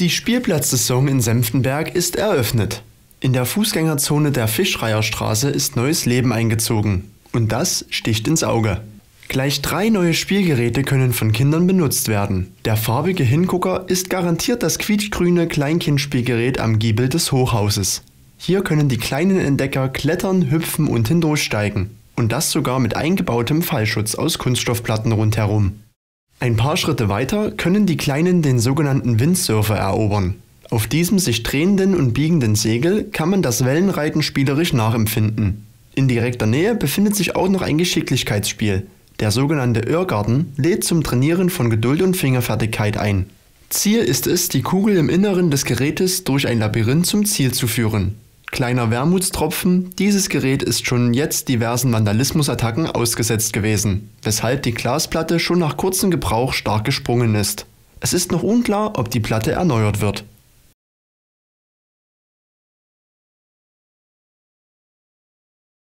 Die Spielplatzsaison in Senftenberg ist eröffnet. In der Fußgängerzone der Fischreierstraße ist neues Leben eingezogen. Und das sticht ins Auge. Gleich 3 neue Spielgeräte können von Kindern benutzt werden. Der farbige Hingucker ist garantiert das quietschgrüne Kleinkindspielgerät am Giebel des Hochhauses. Hier können die kleinen Entdecker klettern, hüpfen und hindurchsteigen. Und das sogar mit eingebautem Fallschutz aus Kunststoffplatten rundherum. Ein paar Schritte weiter können die Kleinen den sogenannten Windsurfer erobern. Auf diesem sich drehenden und biegenden Segel kann man das Wellenreiten spielerisch nachempfinden. In direkter Nähe befindet sich auch noch ein Geschicklichkeitsspiel. Der sogenannte Irrgarten lädt zum Trainieren von Geduld und Fingerfertigkeit ein. Ziel ist es, die Kugel im Inneren des Gerätes durch ein Labyrinth zum Ziel zu führen. Kleiner Wermutstropfen, dieses Gerät ist schon jetzt diversen Vandalismusattacken ausgesetzt gewesen, weshalb die Glasplatte schon nach kurzem Gebrauch stark gesprungen ist. Es ist noch unklar, ob die Platte erneuert wird.